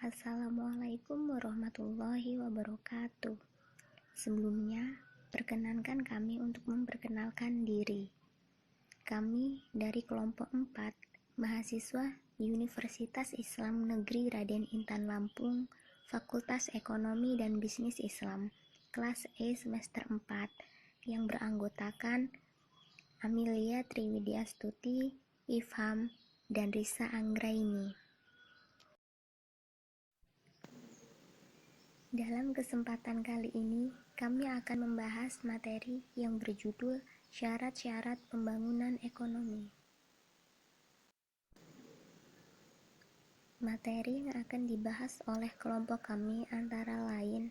Assalamualaikum warahmatullahi wabarakatuh. Sebelumnya, perkenankan kami untuk memperkenalkan diri. Kami dari kelompok 4, mahasiswa Universitas Islam Negeri Raden Intan Lampung, Fakultas Ekonomi dan Bisnis Islam, kelas E semester 4, yang beranggotakan Amelia Triwidyastuti, Ifham, dan Risa Anggraini. Dalam kesempatan kali ini, kami akan membahas materi yang berjudul Syarat-syarat Pembangunan Ekonomi. Materi yang akan dibahas oleh kelompok kami antara lain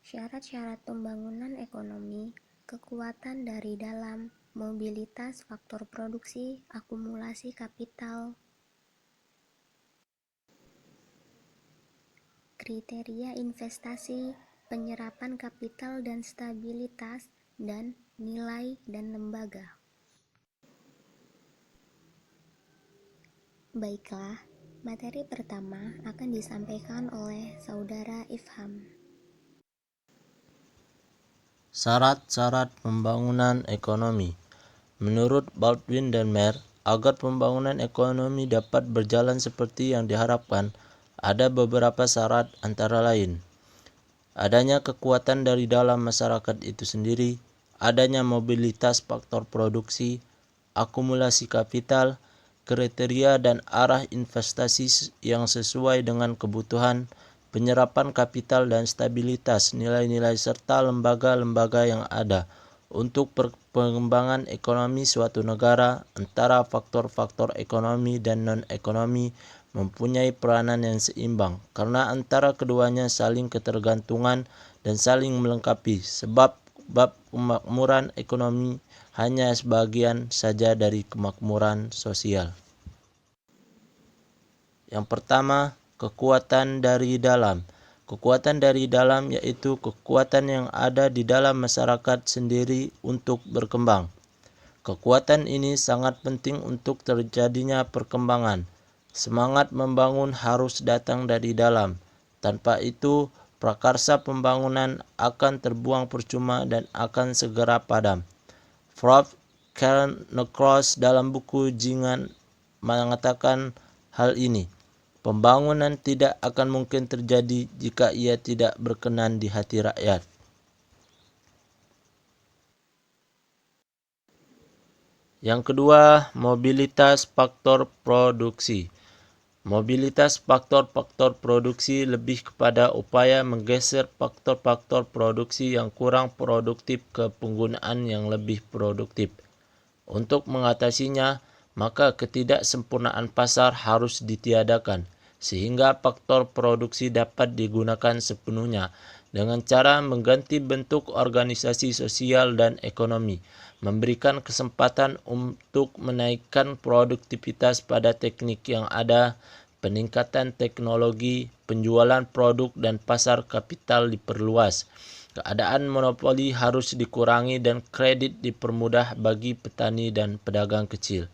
syarat-syarat pembangunan ekonomi, kekuatan dari dalam, mobilitas faktor produksi, akumulasi kapital, kriteria investasi, penyerapan kapital dan stabilitas, dan nilai dan lembaga. Baiklah, materi pertama akan disampaikan oleh Saudara Ifham. Syarat-syarat pembangunan ekonomi. Menurut Baldwin dan Mayer, agar pembangunan ekonomi dapat berjalan seperti yang diharapkan, ada beberapa syarat antara lain: adanya kekuatan dari dalam masyarakat itu sendiri, adanya mobilitas faktor produksi, akumulasi kapital, kriteria dan arah investasi yang sesuai dengan kebutuhan, penyerapan kapital dan stabilitas nilai-nilai serta lembaga-lembaga yang ada untuk pengembangan ekonomi suatu negara. Antara faktor-faktor ekonomi dan non-ekonomi mempunyai peranan yang seimbang, karena antara keduanya saling ketergantungan dan saling melengkapi, sebab bab kemakmuran ekonomi hanya sebagian saja dari kemakmuran sosial. Yang pertama, kekuatan dari dalam. Kekuatan dari dalam yaitu kekuatan yang ada di dalam masyarakat sendiri untuk berkembang. Kekuatan ini sangat penting untuk terjadinya perkembangan. Semangat membangun harus datang dari dalam. Tanpa itu, prakarsa pembangunan akan terbuang percuma dan akan segera padam. Prof. Karen Necross dalam buku Jingan mengatakan hal ini. Pembangunan tidak akan mungkin terjadi jika ia tidak berkenan di hati rakyat. Yang kedua, mobilitas faktor produksi. Mobilitas faktor-faktor produksi lebih kepada upaya menggeser faktor-faktor produksi yang kurang produktif ke penggunaan yang lebih produktif. Untuk mengatasinya, maka ketidaksempurnaan pasar harus ditiadakan, sehingga faktor produksi dapat digunakan sepenuhnya dengan cara mengganti bentuk organisasi sosial dan ekonomi, memberikan kesempatan untuk menaikkan produktivitas pada teknik yang ada, peningkatan teknologi, penjualan produk dan pasar kapital diperluas. Keadaan monopoli harus dikurangi dan kredit dipermudah bagi petani dan pedagang kecil.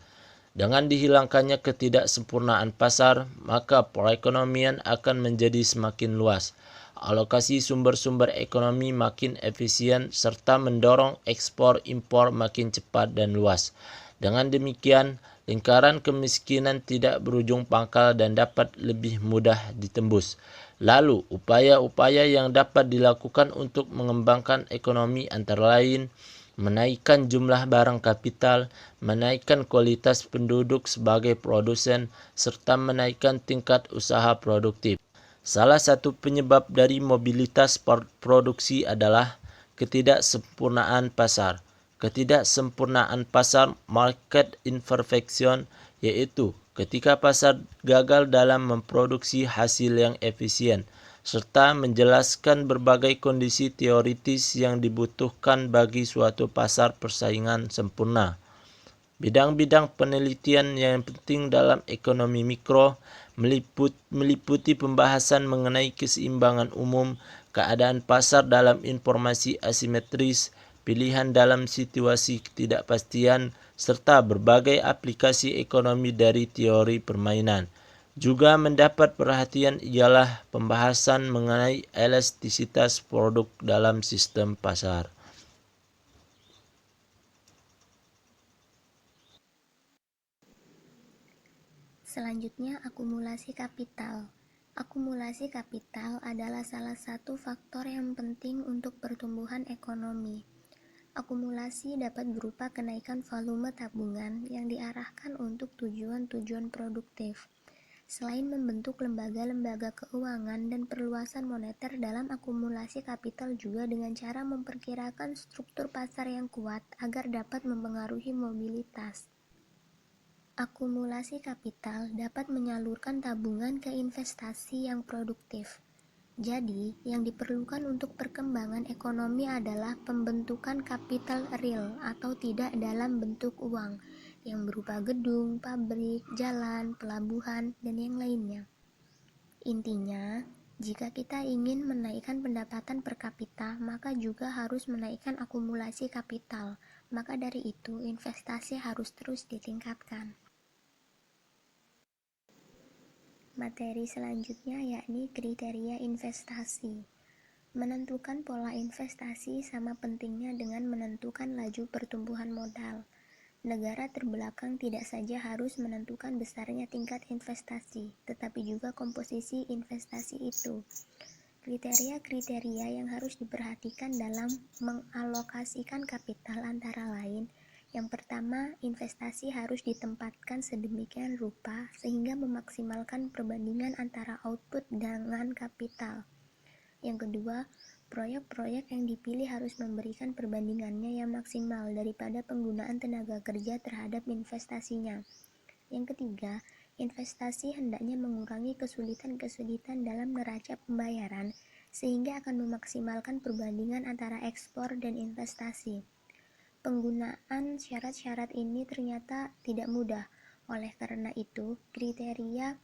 Dengan dihilangkannya ketidaksempurnaan pasar, maka perekonomian akan menjadi semakin luas. Alokasi sumber-sumber ekonomi makin efisien serta mendorong ekspor impor makin cepat dan luas. Dengan demikian, lingkaran kemiskinan tidak berujung pangkal dan dapat lebih mudah ditembus. Lalu, upaya-upaya yang dapat dilakukan untuk mengembangkan ekonomi antara lain menaikkan jumlah barang kapital, menaikkan kualitas penduduk sebagai produsen, serta menaikkan tingkat usaha produktif. Salah satu penyebab dari mobilitas produksi adalah ketidaksempurnaan pasar. Ketidaksempurnaan pasar, market imperfection, yaitu ketika pasar gagal dalam memproduksi hasil yang efisien, serta menjelaskan berbagai kondisi teoritis yang dibutuhkan bagi suatu pasar persaingan sempurna. Bidang-bidang penelitian yang penting dalam ekonomi mikro meliputi pembahasan mengenai keseimbangan umum, keadaan pasar dalam informasi asimetris, pilihan dalam situasi ketidakpastian, serta berbagai aplikasi ekonomi dari teori permainan. Juga mendapat perhatian ialah pembahasan mengenai elastisitas produk dalam sistem pasar. Selanjutnya, akumulasi kapital. Akumulasi kapital adalah salah satu faktor yang penting untuk pertumbuhan ekonomi. Akumulasi dapat berupa kenaikan volume tabungan yang diarahkan untuk tujuan-tujuan produktif. Selain membentuk lembaga-lembaga keuangan dan perluasan moneter dalam akumulasi kapital juga dengan cara memperkirakan struktur pasar yang kuat agar dapat mempengaruhi mobilitas. Akumulasi kapital dapat menyalurkan tabungan ke investasi yang produktif. Jadi, yang diperlukan untuk perkembangan ekonomi adalah pembentukan kapital real atau tidak dalam bentuk uang, yang berupa gedung, pabrik, jalan, pelabuhan, dan yang lainnya. Intinya, jika kita ingin menaikkan pendapatan per kapita, maka juga harus menaikkan akumulasi kapital. Maka dari itu, investasi harus terus ditingkatkan. Materi selanjutnya yakni kriteria investasi. Menentukan pola investasi sama pentingnya dengan menentukan laju pertumbuhan modal. Negara terbelakang tidak saja harus menentukan besarnya tingkat investasi, tetapi juga komposisi investasi itu. Kriteria-kriteria yang harus diperhatikan dalam mengalokasikan kapital antara lain: yang pertama, investasi harus ditempatkan sedemikian rupa sehingga memaksimalkan perbandingan antara output dengan kapital. Yang kedua, proyek-proyek yang dipilih harus memberikan perbandingannya yang maksimal daripada penggunaan tenaga kerja terhadap investasinya. Yang ketiga, investasi hendaknya mengurangi kesulitan-kesulitan dalam neraca pembayaran sehingga akan memaksimalkan perbandingan antara ekspor dan investasi. Penggunaan syarat-syarat ini ternyata tidak mudah. Oleh karena itu, kriteria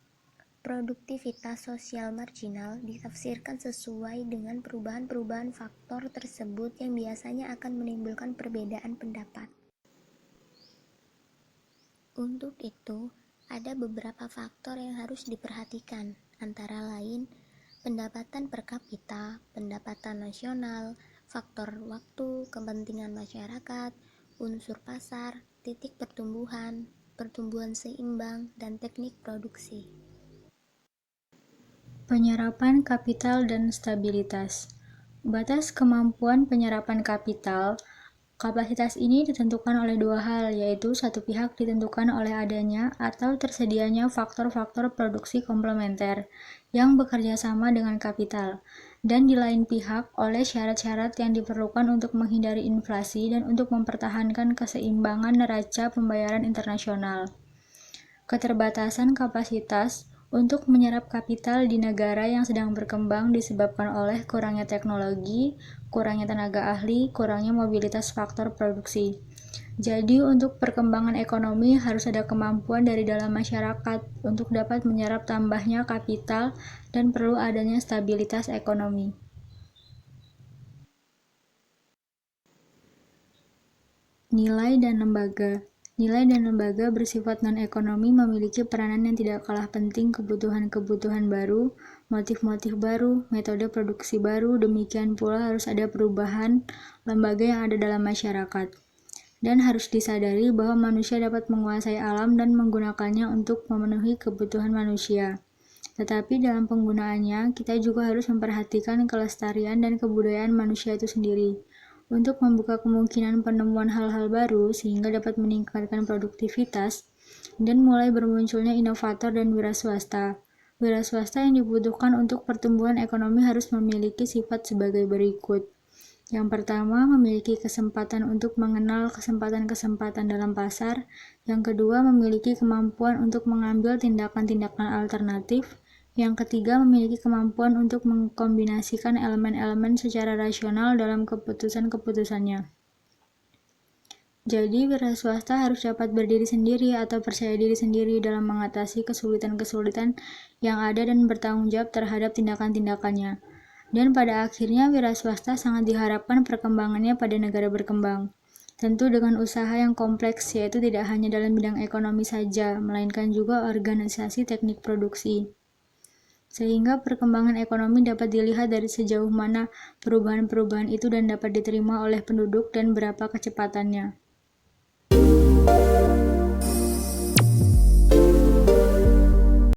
produktivitas sosial marginal ditafsirkan sesuai dengan perubahan-perubahan faktor tersebut yang biasanya akan menimbulkan perbedaan pendapat. Untuk itu, ada beberapa faktor yang harus diperhatikan, antara lain pendapatan per kapita, pendapatan nasional, faktor waktu, kepentingan masyarakat, unsur pasar, titik pertumbuhan, pertumbuhan seimbang, dan teknik produksi. Penyerapan kapital dan stabilitas. Batas kemampuan penyerapan kapital. Kapasitas ini ditentukan oleh dua hal, yaitu satu pihak ditentukan oleh adanya atau tersedianya faktor-faktor produksi komplementer yang bekerja sama dengan kapital, dan di lain pihak oleh syarat-syarat yang diperlukan untuk menghindari inflasi dan untuk mempertahankan keseimbangan neraca pembayaran internasional. Keterbatasan kapasitas untuk menyerap kapital di negara yang sedang berkembang disebabkan oleh kurangnya teknologi, kurangnya tenaga ahli, kurangnya mobilitas faktor produksi. Jadi, untuk perkembangan ekonomi harus ada kemampuan dari dalam masyarakat untuk dapat menyerap tambahnya kapital dan perlu adanya stabilitas ekonomi. Nilai dan lembaga. Nilai dan lembaga bersifat non-ekonomi memiliki peranan yang tidak kalah penting. Kebutuhan-kebutuhan baru, motif-motif baru, metode produksi baru, demikian pula harus ada perubahan lembaga yang ada dalam masyarakat. Dan harus disadari bahwa manusia dapat menguasai alam dan menggunakannya untuk memenuhi kebutuhan manusia. Tetapi dalam penggunaannya, kita juga harus memperhatikan kelestarian dan kebudayaan manusia itu sendiri, untuk membuka kemungkinan penemuan hal-hal baru sehingga dapat meningkatkan produktivitas dan mulai bermunculnya inovator dan wira swasta. Wira swasta yang dibutuhkan untuk pertumbuhan ekonomi harus memiliki sifat sebagai berikut. Yang pertama, memiliki kesempatan untuk mengenal kesempatan-kesempatan dalam pasar. Yang kedua, memiliki kemampuan untuk mengambil tindakan-tindakan alternatif. Yang ketiga, memiliki kemampuan untuk mengkombinasikan elemen-elemen secara rasional dalam keputusan-keputusannya. Jadi, wira swasta harus dapat berdiri sendiri atau percaya diri sendiri dalam mengatasi kesulitan-kesulitan yang ada dan bertanggung jawab terhadap tindakan-tindakannya. Dan pada akhirnya, wira swasta sangat diharapkan perkembangannya pada negara berkembang. Tentu dengan usaha yang kompleks, yaitu tidak hanya dalam bidang ekonomi saja, melainkan juga organisasi teknik produksi. Sehingga perkembangan ekonomi dapat dilihat dari sejauh mana perubahan-perubahan itu dan dapat diterima oleh penduduk dan berapa kecepatannya.